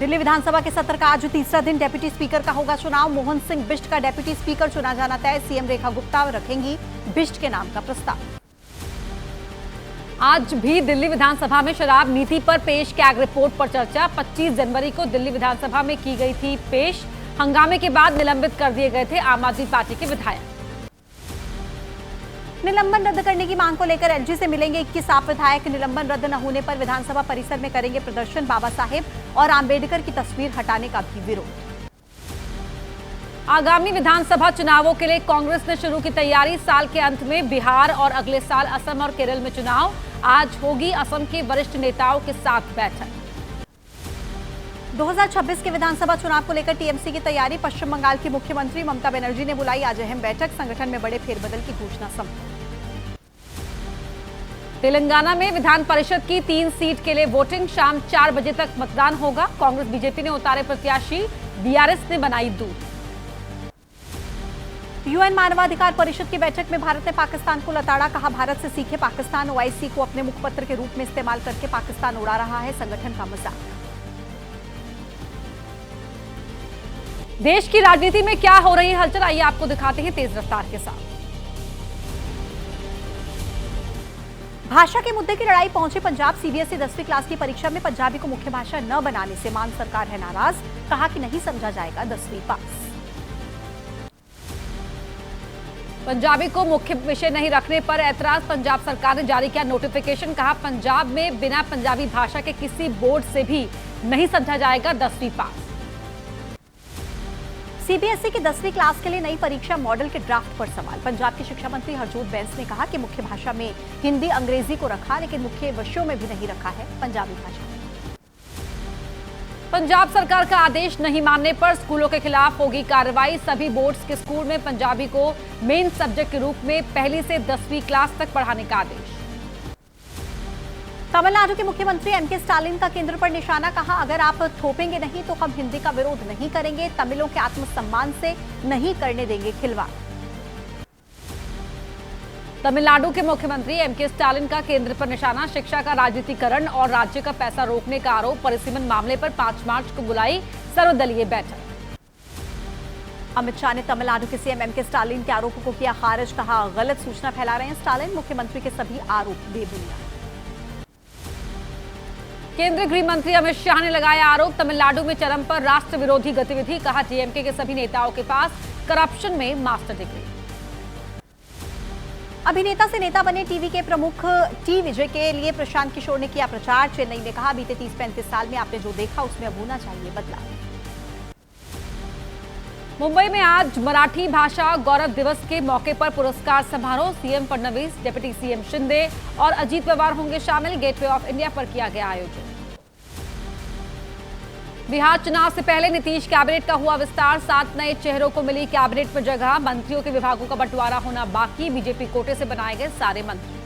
दिल्ली विधानसभा के सत्र का आज तीसरा दिन डेप्यूटी स्पीकर का होगा चुनाव। मोहन सिंह बिष्ट का डेप्यूटी स्पीकर चुना जाना तय। सीएम रेखा गुप्ता रखेंगी बिष्ट के नाम का प्रस्ताव। आज भी दिल्ली विधानसभा में शराब नीति पर पेश कैग रिपोर्ट पर चर्चा। 25 जनवरी को दिल्ली विधानसभा में की गई थी पेश। हंगामे के बाद निलंबित कर दिए गए थे आम आदमी पार्टी के विधायक। निलंबन रद्द करने की मांग को लेकर एलजी से मिलेंगे 21 आप विधायक। निलंबन रद्द न होने पर विधानसभा परिसर में करेंगे प्रदर्शन। बाबा साहेब और आंबेडकर की तस्वीर हटाने का भी विरोध। आगामी विधानसभा चुनावों के लिए कांग्रेस ने शुरू की तैयारी। साल के अंत में बिहार और अगले साल असम और केरल में चुनाव। आज होगी असम के वरिष्ठ नेताओं के साथ बैठक। 2026 के विधानसभा चुनाव को लेकर टीएमसी की तैयारी। पश्चिम बंगाल की मुख्यमंत्री ममता बनर्जी ने बुलाई आज अहम बैठक। संगठन में बड़े फेरबदल की घोषणा संभव। तेलंगाना में विधान परिषद की 3 सीट के लिए वोटिंग। शाम 4 बजे तक मतदान होगा। कांग्रेस बीजेपी ने उतारे प्रत्याशी, बीआरएस ने बनाई दूत। यूएन मानवाधिकार परिषद की बैठक में भारत ने पाकिस्तान को लताड़ा। कहा भारत से सीखे पाकिस्तान ओआईसी को अपने मुखपत्र के रूप में इस्तेमाल करके पाकिस्तान उड़ा रहा है संगठन का मजाक। देश की राजनीति में क्या हो रही है हलचल, आइए आपको दिखाते हैं तेज रफ्तार के साथ। भाषा के मुद्दे की लड़ाई पहुंचे पंजाब। सीबीएसई 10वीं क्लास की परीक्षा में पंजाबी को मुख्य भाषा न बनाने से मान सरकार है नाराज। कहा कि नहीं समझा जाएगा 10वीं पास। पंजाबी को मुख्य विषय नहीं रखने पर ऐतराज। पंजाब सरकार ने जारी किया नोटिफिकेशन। कहा पंजाब में बिना पंजाबी भाषा के किसी बोर्ड से भी नहीं समझा जाएगा 10वीं पास। सीबीएसई की 10वीं क्लास के लिए नई परीक्षा मॉडल के ड्राफ्ट पर सवाल। पंजाब के शिक्षा मंत्री हरजोत बैंस ने कहा कि मुख्य भाषा में हिंदी अंग्रेजी को रखा, लेकिन मुख्य विषयों में भी नहीं रखा है पंजाबी भाषा। पंजाब सरकार का आदेश नहीं मानने पर स्कूलों के खिलाफ होगी कार्रवाई। सभी बोर्ड्स के स्कूल में पंजाबी को मेन सब्जेक्ट के रूप में पहली से 10वीं क्लास तक पढ़ाने का आदेश। तमिलनाडु के मुख्यमंत्री एमके स्टालिन का केंद्र पर निशाना। कहा अगर आप थोपेंगे नहीं तो हम हिंदी का विरोध नहीं करेंगे। तमिलों के आत्मसम्मान से नहीं करने देंगे खिलवाड़। तमिलनाडु के मुख्यमंत्री एमके स्टालिन का केंद्र पर निशाना। शिक्षा का राजनीतिकरण और राज्य का पैसा रोकने का आरोप। परिसीमन मामले पर 5 मार्च को बुलाई सर्वदलीय बैठक। अमित शाह ने तमिलनाडु के सीएम एमके स्टालिन के आरोपों को किया खारिज। कहा गलत सूचना फैला रहे हैं स्टालिन। मुख्यमंत्री के सभी आरोप बेबुनियाद। केंद्रीय गृह मंत्री अमित शाह ने लगाया आरोप। तमिलनाडु में चरम पर राष्ट्र विरोधी गतिविधि। कहा डीएमके के सभी नेताओं के पास करप्शन में मास्टर डिग्री। अभिनेता से नेता बने टीवी के प्रमुख टी विजय के लिए प्रशांत किशोर ने किया प्रचार। चेन्नई में कहा बीते 30-35 साल में आपने जो देखा उसमें अब होना चाहिए बदलाव। मुंबई में आज मराठी भाषा गौरव दिवस के मौके पर पुरस्कार समारोह। CM Fadnavis, deputy CM Shinde और अजीत पवार होंगे शामिल। गेटवे ऑफ इंडिया पर किया गया आयोजन। बिहार चुनाव से पहले नीतीश कैबिनेट का हुआ विस्तार। 7 नए चेहरों को मिली कैबिनेट में जगह। मंत्रियों के विभागों का बंटवारा होना बाकी। बीजेपी कोटे से बनाए गए सारे मंत्री।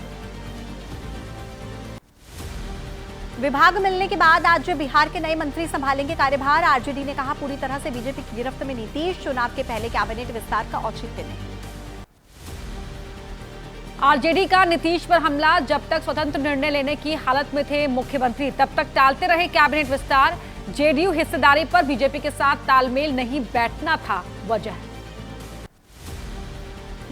विभाग मिलने के बाद आज बिहार के नए मंत्री संभालेंगे कार्यभार। आरजेडी ने कहा पूरी तरह से बीजेपी की गिरफ्त में नीतीश। चुनाव के पहले कैबिनेट विस्तार का औचित्य नहीं। आरजेडी का नीतीश पर हमला। जब तक स्वतंत्र निर्णय लेने की हालत में थे मुख्यमंत्री तब तक टालते रहे कैबिनेट विस्तार। जेडीयू हिस्सेदारी पर बीजेपी के साथ तालमेल नहीं बैठना था वजह।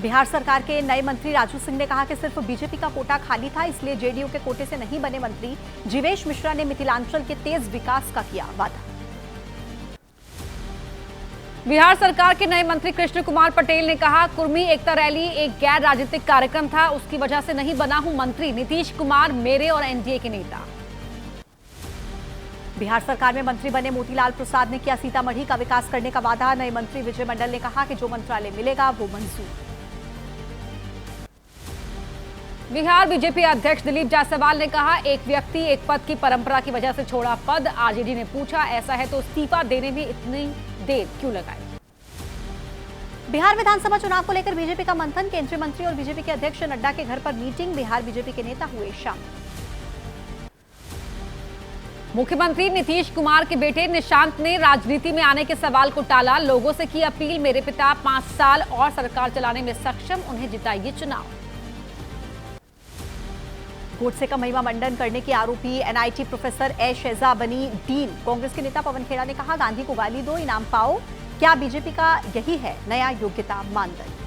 बिहार सरकार के नए मंत्री राजू सिंह ने कहा कि सिर्फ बीजेपी का कोटा खाली था, इसलिए जेडीयू के कोटे से नहीं बने मंत्री। जीवेश मिश्रा ने मिथिलांचल के तेज विकास का किया वादा। बिहार सरकार के नए मंत्री कृष्ण कुमार पटेल ने कहा कुर्मी एकता रैली एक गैर राजनीतिक कार्यक्रम था, उसकी वजह से नहीं बना हूं मंत्री। नीतीश कुमार मेरे और एनडीए के नेता। बिहार सरकार में मंत्री बने मोतीलाल प्रसाद ने किया सीतामढ़ी का विकास करने का वादा। नए मंत्री विजय मंडल ने कहा कि जो मंत्रालय मिलेगा वो मंजूर। बिहार बीजेपी अध्यक्ष दिलीप जायसवाल ने कहा एक व्यक्ति एक पद की परंपरा की वजह से छोड़ा पद। आरजेडी ने पूछा ऐसा है तो इस्तीफा देने में इतनी देर क्यों लगाई। बिहार विधानसभा चुनाव को लेकर बीजेपी का मंथन। केंद्रीय मंत्री और बीजेपी के अध्यक्ष नड्डा के घर पर मीटिंग। बिहार बीजेपी के नेता हुए शामिल। मुख्यमंत्री नीतीश कुमार के बेटे निशांत ने राजनीति में आने के सवाल को टाला। लोगों से की अपील मेरे पिता 5 साल और सरकार चलाने में सक्षम, उन्हें जिताइए चुनाव। गोडसे का महिमा मंडन करने की आरोपी एनआईटी प्रोफेसर ए शहजा बनी डीन। कांग्रेस के नेता पवन खेड़ा ने कहा, गांधी को गाली दो, इनाम पाओ। क्या बीजेपी का यही है नया योग्यता मानदंड?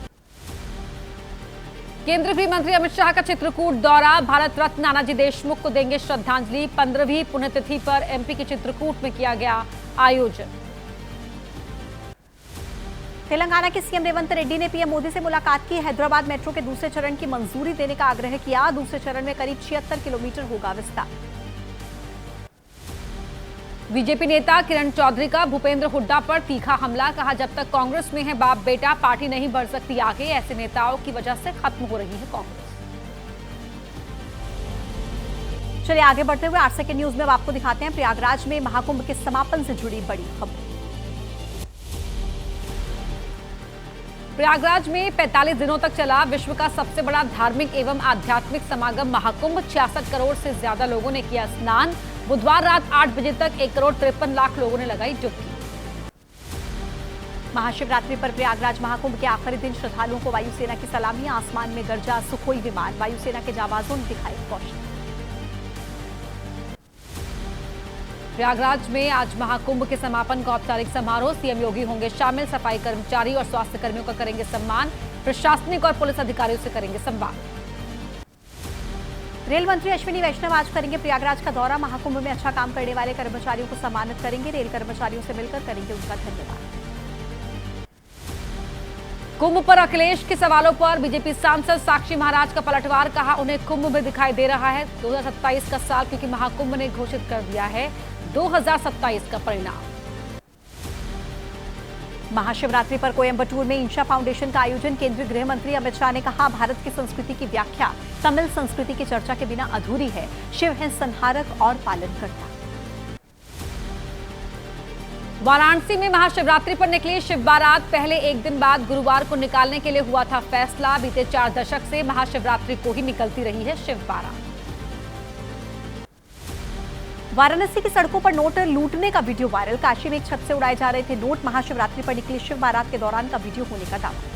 केंद्रीय गृह मंत्री अमित शाह का चित्रकूट दौरा, भारत रत्न नानाजी देशमुख को देंगे श्रद्धांजलि। 15वीं पुण्यतिथि पर एमपी के चित्रकूट में किया गया आयोजन। तेलंगाना के सीएम रेवंत रेड्डी ने पीएम मोदी से मुलाकात की। हैदराबाद मेट्रो के दूसरे चरण की मंजूरी देने का आग्रह किया। दूसरे चरण में करीब 76 किलोमीटर होगा विस्तार। बीजेपी नेता किरण चौधरी का भूपेंद्र हुड्डा पर तीखा हमला, कहा जब तक कांग्रेस में है बाप बेटा पार्टी नहीं बढ़ सकती आगे। ऐसे नेताओं की वजह से खत्म हो रही है कांग्रेस। चलिए आगे बढ़ते हुए 8 सेकंड न्यूज में अब आपको दिखाते हैं प्रयागराज में महाकुंभ के समापन से जुड़ी बड़ी खबर। प्रयागराज में 45 दिनों तक चला विश्व का सबसे बड़ा धार्मिक एवं आध्यात्मिक समागम महाकुंभ। 66 करोड़ से ज्यादा लोगों ने किया स्नान। बुधवार रात 8 बजे तक 1 करोड़ 53 लाख लोगों ने लगाई डुबकी। महाशिवरात्रि पर प्रयागराज महाकुंभ के आखिरी दिन श्रद्धालुओं को वायुसेना की सलामी। आसमान में गरजा सुखोई विमान, वायुसेना के जाबाजों ने दिखाई कौशल। प्रयागराज में आज महाकुंभ के समापन का औपचारिक समारोह, सीएम योगी होंगे शामिल। सफाई कर्मचारी और स्वास्थ्य कर्मियों का करेंगे सम्मान। प्रशासनिक और पुलिस अधिकारियों से करेंगे संवाद। रेल मंत्री अश्विनी वैष्णव आज करेंगे प्रयागराज का दौरा। महाकुंभ में अच्छा काम करने वाले कर्मचारियों को सम्मानित करेंगे। रेल कर्मचारियों से मिलकर करेंगे उनका धन्यवाद। कुंभ पर अखिलेश के सवालों पर बीजेपी सांसद साक्षी महाराज का पलटवार, कहा उन्हें कुंभ में दिखाई दे रहा है 2027 का साल, क्योंकि महाकुंभ ने घोषित कर दिया है 2027 का परिणाम। महाशिवरात्रि पर कोयंबटूर में इंशा फाउंडेशन का आयोजन। केंद्रीय गृह मंत्री अमित शाह ने कहा, भारत की संस्कृति की व्याख्या तमिल संस्कृति की चर्चा के बिना अधूरी है। शिव है संहारक और पालनकर्ता। वाराणसी में महाशिवरात्रि पर निकली शिव बारात। पहले एक दिन बाद गुरुवार को निकालने के लिए हुआ था फैसला। बीते 4 दशक से महाशिवरात्रि को ही निकलती रही है शिव बारात। वाराणसी की सड़कों पर नोट लूटने का वीडियो वायरल। काशी में एक छत से उड़ाए जा रहे थे नोट। महाशिवरात्रि पर निकली शिव बारात के दौरान का वीडियो होने का दावा।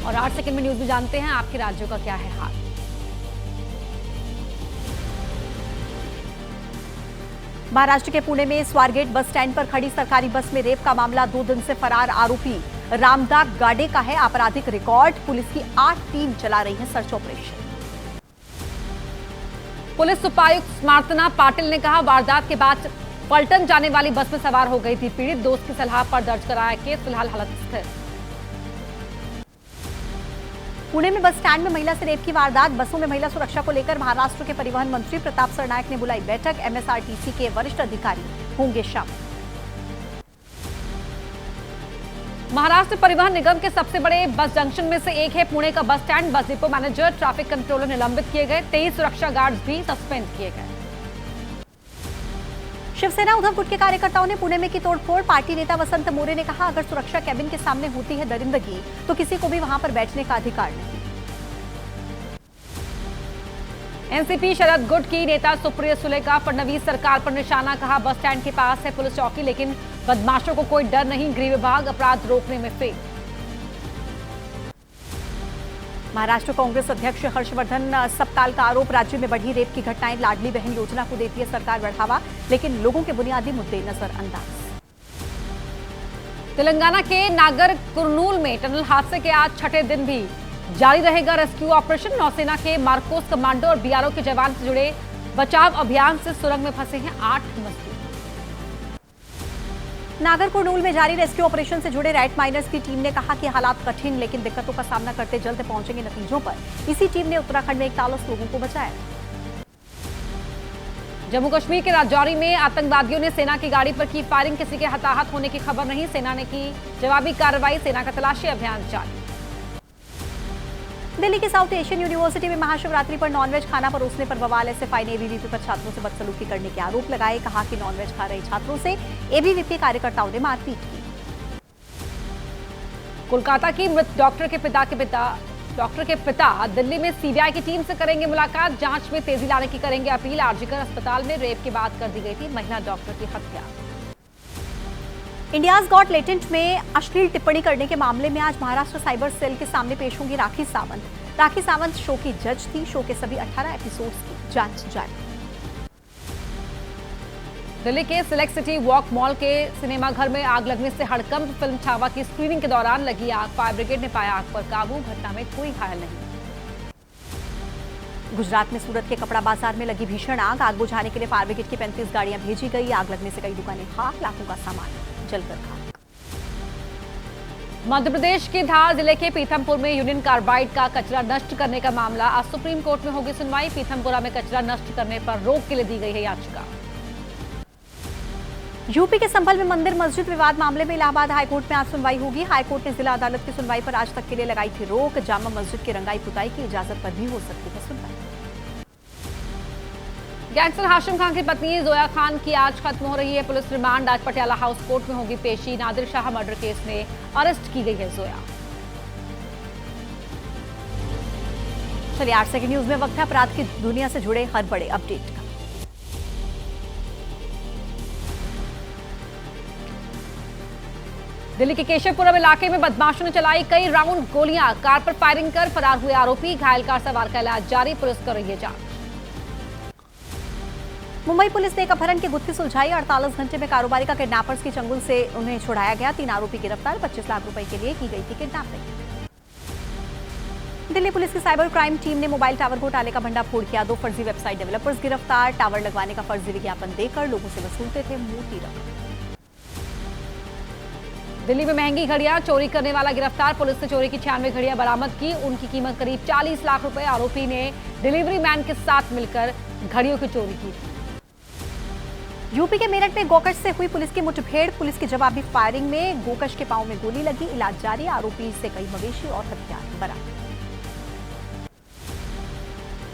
और 8 सेकंड में न्यूज में जानते हैं आपके राज्यों का क्या है हाल। महाराष्ट्र के पुणे में स्वारगेट बस स्टैंड पर खड़ी सरकारी बस में रेप का मामला। 2 दिन से फरार आरोपी रामदाग गाडे का है आपराधिक रिकॉर्ड। पुलिस की 8 टीम चला रही है सर्च ऑपरेशन। पुलिस उपायुक्त स्मार्तना पाटिल ने कहा, वारदात के बाद पलटन जाने वाली बस में सवार हो गई थी पीड़ित। दोस्त की सलाह पर दर्ज कराया केस, फिलहाल हालत स्थिर। पुणे में बस स्टैंड में महिला से रेप की वारदात। बसों में महिला सुरक्षा को लेकर महाराष्ट्र के परिवहन मंत्री प्रताप सरनायक ने बुलाई बैठक। एमएसआरटीसी के वरिष्ठ अधिकारी होंगे शामिल। महाराष्ट्र परिवहन निगम के सबसे बड़े बस जंक्शन में से एक है पुणे का bus stand. Bus depot manager, traffic controller निलंबित किए गए। 23 सुरक्षा गार्ड्स भी सस्पेंड किए गए। शिवसेना उद्धव गुट के कार्यकर्ताओं ने पुणे में की तोड़फोड़। पार्टी नेता वसंत मोरे ने कहा, अगर सुरक्षा कैबिन के सामने होती है दरिंदगी तो किसी को भी वहां पर बैठने का अधिकार नहीं। एनसीपी शरद गुट की नेता सुप्रिया सुले का फडणवीस सरकार पर निशाना, कहा बस स्टैंड के पास है पुलिस चौकी, लेकिन बदमाशों को कोई डर नहीं। गृह विभाग अपराध रोकने में फेल। महाराष्ट्र कांग्रेस अध्यक्ष हर्षवर्धन सपकाल का आरोप, राज्य में बढ़ी रेप की घटनाएं। लाडली बहन योजना को देती है सरकार बढ़ावा, लेकिन लोगों के बुनियादी मुद्दे नजरअंदाज। तेलंगाना के नागर कुरनूल में टनल हादसे के आज 6ठे दिन भी जारी रहेगा रेस्क्यू ऑपरेशन। नौसेना के मार्कोस कमांडो और बीआरओ के जवान से जुड़े बचाव अभियान से सुरंग में फंसे हैं 8 मजदूर। नागर कुरनूल में जारी रेस्क्यू ऑपरेशन से जुड़े राइट माइनर्स की टीम ने कहा कि हालात कठिन, लेकिन दिक्कतों का सामना करते जल्द पहुंचेंगे नतीजों पर। इसी टीम ने उत्तराखंड में 41 लोगों को बचाया। जम्मू कश्मीर के राजौरी में आतंकवादियों ने सेना की गाड़ी पर की फायरिंग। किसी के हताहत होने की खबर नहीं। सेना ने की जवाबी कार्रवाई। सेना का तलाशी अभियान जारी। दिल्ली के साउथ एशियन यूनिवर्सिटी में महाशिवरात्रि पर नॉनवेज खाना परोसने पर बवाल। एसएफआई ने एबीवीपी पर छात्रों से बदसलूकी करने के आरोप लगाए। कहा कि नॉनवेज खा रहे छात्रों से एबीवीपी कार्यकर्ताओं ने मारपीट की। कोलकाता की मृत डॉक्टर के पिता दिल्ली में सीबीआई की टीम से करेंगे मुलाकात। जांच में तेजी लाने की करेंगे अपील। आरजीकर अस्पताल में रेप के बाद कर दी गई थी महिला डॉक्टर की हत्या। इंडियाज गॉट लेटेंट में अश्लील टिप्पणी करने के मामले में आज महाराष्ट्र साइबर सेल के सामने पेश होंगी राखी सावंत। राखी सावंत शो की जज थी। शो के सभी 18 एपिसोड्स की जांच जारी। दिल्ली के सिलेक्ट सिटी वॉक मॉल के सिनेमाघर में आग लगने से हड़कंप। फिल्म छावा की स्क्रीनिंग के दौरान लगी आग। फायर ब्रिगेड ने पाया आग पर काबू। घटना में कोई घायल नहीं। गुजरात में सूरत के कपड़ा बाजार में लगी भीषण आग। आग बुझाने के लिए फायर ब्रिगेड की 35 गाड़ियां भेजी गई। आग लगने से कई दुकानें खाक, लाखों का सामान जलकर खाक। मध्य प्रदेश के धार जिले के पीथमपुर में यूनियन कार्बाइड का कचरा नष्ट करने का मामला। आज सुप्रीम कोर्ट में होगी सुनवाई। पीथमपुरा में कचरा नष्ट करने पर रोक के लिए दी गई है याचिका। यूपी के संभल में मंदिर मस्जिद विवाद मामले में इलाहाबाद हाईकोर्ट में आज सुनवाई होगी। हाईकोर्ट ने जिला अदालत की सुनवाई पर आज तक के लिए लगाई थी रोक। जामा मस्जिद की रंगाई पुताई की इजाजत पर भी हो सकती है सुनवाई। गैंगस्टर हाशिम खान की पत्नी जोया खान की आज खत्म हो रही है पुलिस रिमांड। आज पटियाला हाउस कोर्ट में होगी पेशी। नादिर शाह मर्डर केस में अरेस्ट की गई है जोया। चलिए 8 सेकंड न्यूज में वक्त है अपराध की दुनिया से जुड़े हर बड़े अपडेट का। दिल्ली के केशवपुरम इलाके में बदमाशों ने चलाई कई राउंड गोलियां। कार पर फायरिंग कर फरार हुए आरोपी। घायल कार सवार का इलाज जारी। पुलिस कर रही है जांच। मुंबई पुलिस ने एक अपहरण की गुत्थी सुलझाई। 48 घंटे में कारोबारी का किडनैपर्स की चंगुल से उन्हें छुड़ाया गया। 3 आरोपी गिरफ्तार। 25 लाख रुपए के लिए की गई थी किडनैपिंग। दिल्ली पुलिस की साइबर क्राइम टीम ने मोबाइल टावर घोटाले का भंडाफोड़ किया। 2 फर्जी वेबसाइट डेवलपर्स गिरफ्तार। टावर लगवाने का फर्जी विज्ञापन देकर लोगों से वसूलते थे मोटी रकम। दिल्ली में महंगी घड़ियां चोरी करने वाला गिरफ्तार। पुलिस ने चोरी की 96 घड़ियां बरामद की। उनकी कीमत करीब 40 लाख रुपए। आरोपी ने डिलीवरी मैन के साथ मिलकर घड़ियों की चोरी की थी। यूपी के मेरठ में गोकश से हुई पुलिस की मुठभेड़। पुलिस की जवाबी फायरिंग में गोकश के पांव में गोली लगी। इलाज जारी। आरोपी से कई मवेशी और हथियार बरामद।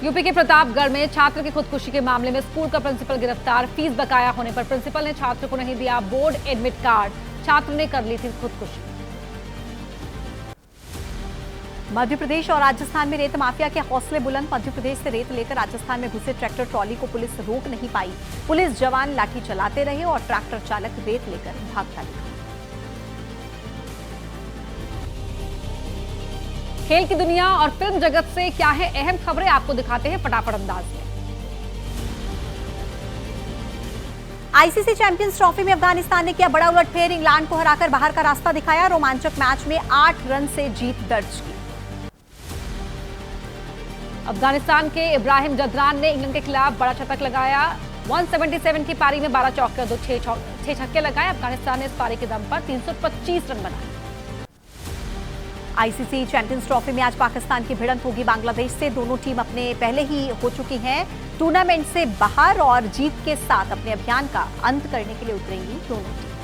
यूपी के प्रतापगढ़ में छात्र की खुदकुशी के मामले में स्कूल का प्रिंसिपल गिरफ्तार। फीस बकाया होने पर प्रिंसिपल ने छात्र को नहीं दिया बोर्ड एडमिट कार्ड। छात्र ने कर ली थी खुदकुशी। मध्य प्रदेश और राजस्थान में रेत माफिया के हौसले बुलंद। मध्य प्रदेश से रेत लेकर राजस्थान में घुसे ट्रैक्टर ट्रॉली को पुलिस रोक नहीं पाई। पुलिस जवान लाठी चलाते रहे और ट्रैक्टर चालक रेत लेकर भागता दिखा। खेल की दुनिया और फिल्म जगत से क्या है अहम खबरें आपको दिखाते हैं फटाफट अंदाज में। आईसीसी चैंपियंस ट्रॉफी में अफगानिस्तान ने किया बड़ा उलटफेर। इंग्लैंड को हराकर बाहर का रास्ता दिखाया। रोमांचक मैच में 8 रन से जीत दर्ज की। अफगानिस्तान के इब्राहिम जदरान ने इंग्लैंड के खिलाफ बड़ा शतक लगाया। 177 की पारी में 12 चौके और 6 छक्के लगाए। अफगानिस्तान ने इस पारी के दम पर 325 रन बनाए। आईसीसी चैंपियंस ट्रॉफी में आज पाकिस्तान की भिड़ंत होगी बांग्लादेश से। दोनों टीम अपने पहले ही हो चुकी हैं टूर्नामेंट से बाहर और जीत के साथ अपने अभियान का अंत करने के लिए उतरेंगी दोनों टीम।